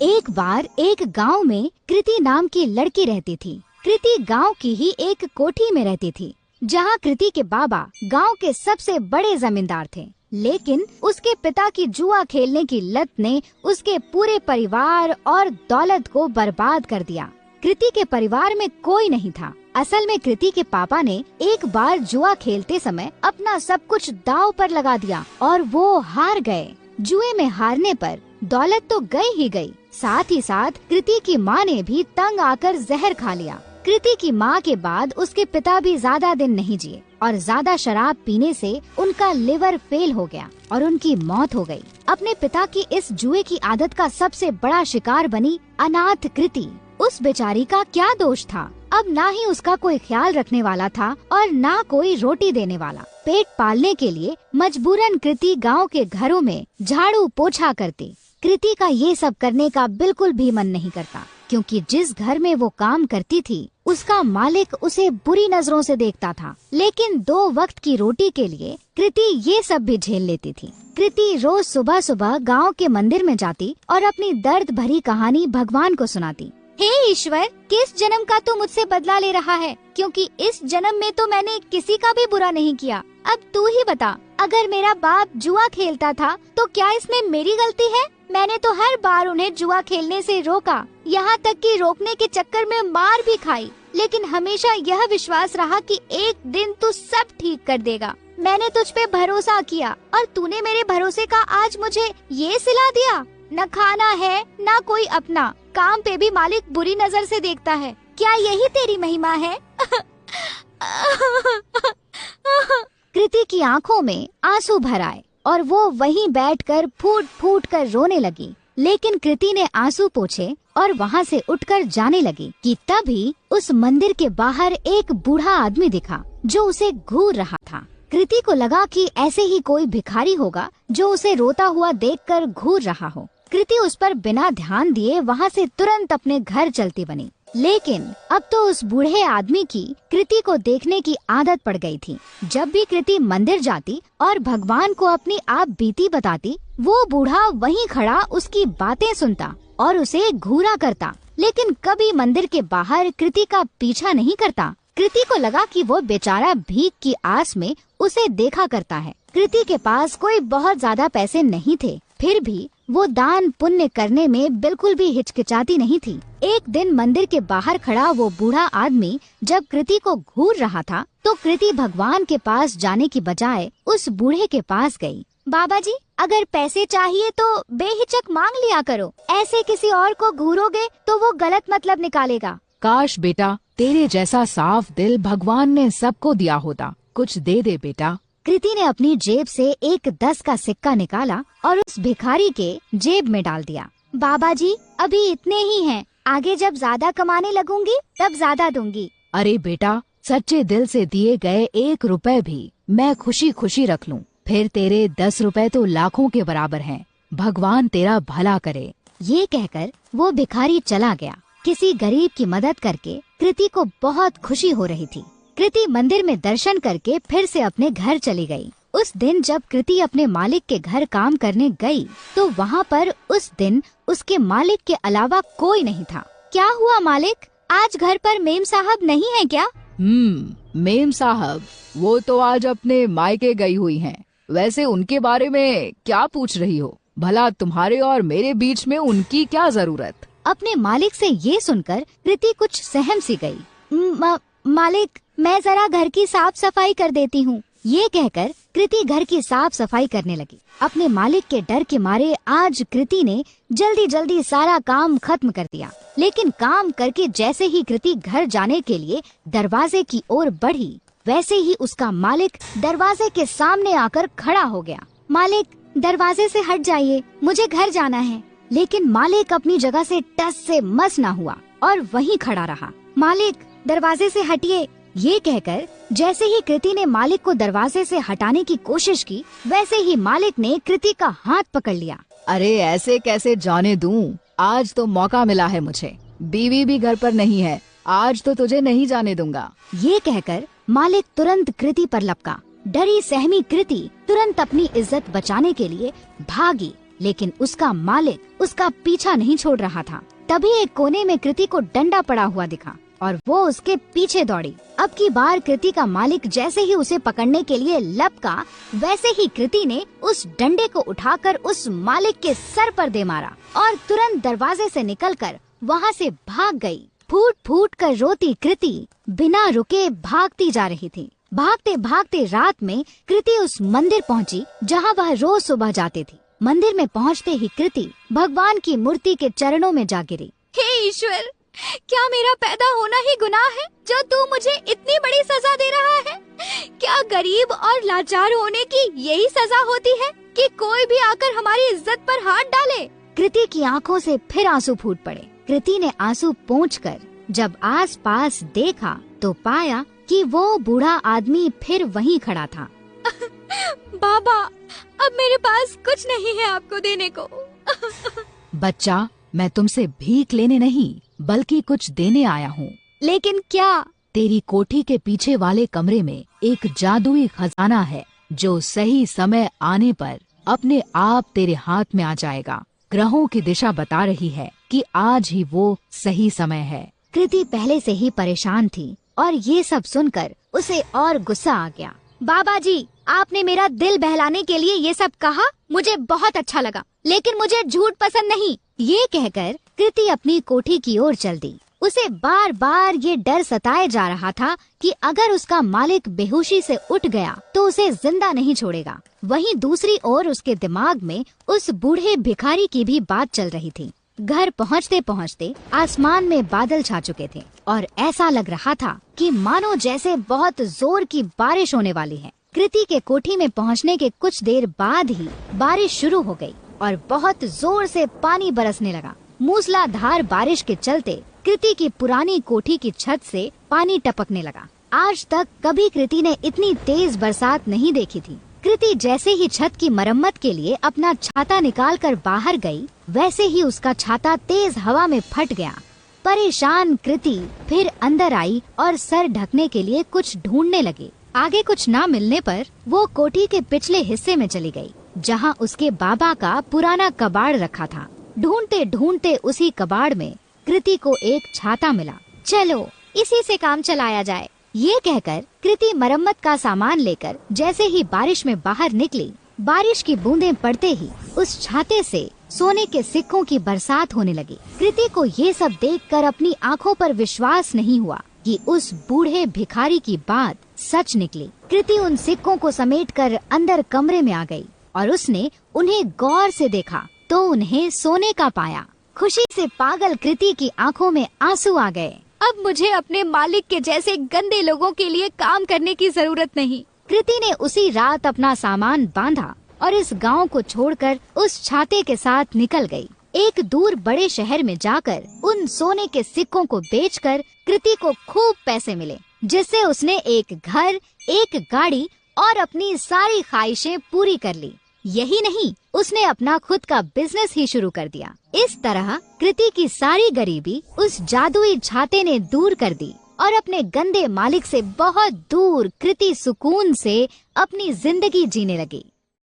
एक बार एक गांव में कृति नाम की लड़की रहती थी। कृति गांव की ही एक कोठी में रहती थी, जहां कृति के बाबा गांव के सबसे बड़े जमींदार थे। लेकिन उसके पिता की जुआ खेलने की लत ने उसके पूरे परिवार और दौलत को बर्बाद कर दिया। कृति के परिवार में कोई नहीं था। असल में कृति के पापा ने एक बार जुआ खेलते समय अपना सब कुछ दांव पर लगा दिया और वो हार गए। जुए में हारने पर दौलत तो गई ही गई, साथ ही साथ कृति की माँ ने भी तंग आकर जहर खा लिया। कृति की माँ के बाद उसके पिता भी ज्यादा दिन नहीं जिए और ज्यादा शराब पीने से उनका लिवर फेल हो गया और उनकी मौत हो गई। अपने पिता की इस जुए की आदत का सबसे बड़ा शिकार बनी अनाथ कृति। उस बेचारी का क्या दोष था? अब ना ही उसका कोई ख्याल रखने वाला था और ना कोई रोटी देने वाला। पेट पालने के लिए मजबूरन कृति गांव के घरों में झाड़ू पोछा करती। कृति का ये सब करने का बिल्कुल भी मन नहीं करता, क्योंकि जिस घर में वो काम करती थी उसका मालिक उसे बुरी नजरों से देखता था। लेकिन 2 वक्त की रोटी के लिए कृति ये सब भी झेल लेती थी। कृति रोज सुबह सुबह गांव के मंदिर में जाती और अपनी दर्द भरी कहानी भगवान को सुनाती। हे ईश्वर, किस जन्म का तू मुझसे बदला ले रहा है? क्योंकि इस जन्म में तो मैंने किसी का भी बुरा नहीं किया। अब तू ही बता, अगर मेरा बाप जुआ खेलता था तो क्या इसमें मेरी गलती है? मैंने तो हर बार उन्हें जुआ खेलने से रोका, यहाँ तक कि रोकने के चक्कर में मार भी खाई, लेकिन हमेशा यह विश्वास रहा कि एक दिन तू सब ठीक कर देगा। मैंने तुझ पे भरोसा किया और तूने मेरे भरोसे का आज मुझे ये सिला दिया। न खाना है न कोई अपना, काम पे भी मालिक बुरी नजर से देखता है। क्या यही तेरी महिमा है? कृति की आंखों में आंसू भर आए और वो वहीं बैठकर फूट फूट कर रोने लगी। लेकिन कृति ने आंसू पोंछे और वहाँ से उठकर जाने लगी कि तभी उस मंदिर के बाहर एक बूढ़ा आदमी दिखा जो उसे घूर रहा था। कृति को लगा कि ऐसे ही कोई भिखारी होगा जो उसे रोता हुआ देखकर घूर रहा हो। कृति उस पर बिना ध्यान दिए वहाँ से तुरंत अपने घर चलती बनी। लेकिन अब तो उस बूढ़े आदमी की कृति को देखने की आदत पड़ गई थी। जब भी कृति मंदिर जाती और भगवान को अपनी आप बीती बताती, वो बूढ़ा वहीं खड़ा उसकी बातें सुनता और उसे घूरा करता, लेकिन कभी मंदिर के बाहर कृति का पीछा नहीं करता। कृति को लगा कि वो बेचारा भीख की आस में उसे देखा करता है। कृति के पास कोई बहुत ज्यादा पैसे नहीं थे, फिर भी वो दान पुण्य करने में बिल्कुल भी हिचकिचाती नहीं थी। एक दिन मंदिर के बाहर खड़ा वो बूढ़ा आदमी जब कृति को घूर रहा था तो कृति भगवान के पास जाने की बजाय उस बूढ़े के पास गई। बाबा जी, अगर पैसे चाहिए तो बेहिचक मांग लिया करो, ऐसे किसी और को घूरोगे तो वो गलत मतलब निकालेगा। काश बेटा, तेरे जैसा साफ दिल भगवान ने सबको दिया होता। कुछ दे दे बेटा। कृति ने अपनी जेब से एक 10 का सिक्का निकाला और उस भिखारी के जेब में डाल दिया। बाबा जी, अभी इतने ही हैं, आगे जब ज्यादा कमाने लगूंगी तब ज्यादा दूंगी। अरे बेटा, सच्चे दिल से दिए गए 1 रुपए भी मैं खुशी खुशी रख लूं, फिर तेरे 10 रुपए तो लाखों के बराबर हैं। भगवान तेरा भला करे। ये कहकर वो भिखारी चला गया। किसी गरीब की मदद करके कृति को बहुत खुशी हो रही थी। कृति मंदिर में दर्शन करके फिर से अपने घर चली गई। उस दिन जब कृति अपने मालिक के घर काम करने गई तो वहाँ पर उस दिन उसके मालिक के अलावा कोई नहीं था। क्या हुआ मालिक, आज घर पर मेम साहब नहीं है क्या? मेम साहब वो तो आज अपने मायके गई हुई हैं। वैसे उनके बारे में क्या पूछ रही हो? भला तुम्हारे और मेरे बीच में उनकी क्या जरूरत? अपने मालिक से ये सुनकर कृति कुछ सहम सी गई। मालिक, मैं जरा घर की साफ सफाई कर देती हूँ। ये कहकर कृति घर की साफ सफाई करने लगी। अपने मालिक के डर के मारे आज कृति ने जल्दी जल्दी सारा काम खत्म कर दिया। लेकिन काम करके जैसे ही कृति घर जाने के लिए दरवाजे की ओर बढ़ी, वैसे ही उसका मालिक दरवाजे के सामने आकर खड़ा हो गया। मालिक, दरवाजे से हट जाइए, मुझे घर जाना है। लेकिन मालिक अपनी जगह से टस से मस न हुआ और वहीं खड़ा रहा। मालिक, दरवाजे से हटिए। ये कहकर जैसे ही कृति ने मालिक को दरवाजे से हटाने की कोशिश की, वैसे ही मालिक ने कृति का हाथ पकड़ लिया। अरे ऐसे कैसे जाने दूं? आज तो मौका मिला है मुझे। बीवी भी घर पर नहीं है, आज तो तुझे नहीं जाने दूंगा। ये कहकर मालिक तुरंत कृति पर लपका। डरी सहमी कृति तुरंत अपनी इज्जत बचाने के लिए भागी लेकिन उसका मालिक उसका पीछा नहीं छोड़ रहा था। तभी एक कोने में कृति को डंडा पड़ा हुआ दिखा और वो उसके पीछे दौड़ी। अब की बार कृति का मालिक जैसे ही उसे पकड़ने के लिए लपका, वैसे ही कृति ने उस डंडे को उठाकर उस मालिक के सर पर दे मारा और तुरंत दरवाजे से निकलकर वहाँ से भाग गई। फूट फूट कर रोती कृति बिना रुके भागती जा रही थी। भागते भागते रात में कृति उस मंदिर पहुंची जहां वह रोज सुबह जाती थी। मंदिर में पहुंचते ही कृति भगवान की मूर्ति के चरणों में जा गिरी। हे ईश्वर, क्या मेरा पैदा होना ही गुनाह है जो तू मुझे इतनी बड़ी सजा दे रहा है? क्या गरीब और लाचार होने की यही सजा होती है कि कोई भी आकर हमारी इज्जत पर हाथ डाले? कृति की आंखों से फिर आंसू फूट पड़े। कृति ने आंसू पोंछकर जब आसपास देखा तो पाया कि वो बूढ़ा आदमी फिर वहीं खड़ा था। बाबा, अब मेरे पास कुछ नहीं है आपको देने को। बच्चा, मैं तुमसे भीख लेने नहीं बल्कि कुछ देने आया हूँ। लेकिन क्या? तेरी कोठी के पीछे वाले कमरे में एक जादुई खजाना है जो सही समय आने पर अपने आप तेरे हाथ में आ जाएगा। ग्रहों की दिशा बता रही है कि आज ही वो सही समय है। कृति पहले से ही परेशान थी और ये सब सुनकर उसे और गुस्सा आ गया। बाबा जी, आपने मेरा दिल बहलाने के लिए ये सब कहा, मुझे बहुत अच्छा लगा, लेकिन मुझे झूठ पसंद नहीं। ये कहकर कृति अपनी कोठी की ओर चल दी। उसे बार बार ये डर सताए जा रहा था कि अगर उसका मालिक बेहोशी से उठ गया तो उसे जिंदा नहीं छोड़ेगा। वहीं दूसरी ओर उसके दिमाग में उस बूढ़े भिखारी की भी बात चल रही थी। घर पहुंचते पहुंचते आसमान में बादल छा चुके थे और ऐसा लग रहा था कि मानो जैसे बहुत जोर की बारिश होने वाली है। कृति के कोठी में पहुंचने के कुछ देर बाद ही बारिश शुरू हो गई और बहुत जोर से पानी बरसने लगा। मूसलाधार बारिश के चलते कृति की पुरानी कोठी की छत से पानी टपकने लगा। आज तक कभी कृति ने इतनी तेज बरसात नहीं देखी थी। कृति जैसे ही छत की मरम्मत के लिए अपना छाता निकालकर बाहर गई, वैसे ही उसका छाता तेज हवा में फट गया। परेशान कृति फिर अंदर आई और सर ढकने के लिए कुछ ढूंढने लगी। आगे कुछ ना मिलने पर वो कोठी के पिछले हिस्से में चली गई, जहां उसके बाबा का पुराना कबाड़ रखा था। ढूंढते ढूंढते उसी कबाड़ में कृति को एक छाता मिला। चलो इसी से काम चलाया जाए। ये कहकर कृति मरम्मत का सामान लेकर जैसे ही बारिश में बाहर निकली, बारिश की बूंदें पड़ते ही उस छाते से सोने के सिक्कों की बरसात होने लगी। कृति को ये सब देखकर अपनी आंखों पर विश्वास नहीं हुआ कि उस बूढ़े भिखारी की बात सच निकली। कृति उन सिक्कों को समेटकर अंदर कमरे में आ गई और उसने उन्हें गौर से देखा तो उन्हें सोने का पाया। खुशी से पागल कृति की आंखों में आंसू आ गए। अब मुझे अपने मालिक के जैसे गंदे लोगों के लिए काम करने की जरूरत नहीं। कृति ने उसी रात अपना सामान बांधा और इस गांव को छोड़कर उस छाते के साथ निकल गई। एक दूर बड़े शहर में जाकर उन सोने के सिक्कों को बेचकर कृति को खूब पैसे मिले, जिससे उसने एक घर, एक गाड़ी और अपनी सारी ख्वाहिशें पूरी कर ली। यही नहीं, उसने अपना खुद का बिजनेस ही शुरू कर दिया। इस तरह कृति की सारी गरीबी उस जादुई छाते ने दूर कर दी और अपने गंदे मालिक से बहुत दूर कृति सुकून से अपनी जिंदगी जीने लगी।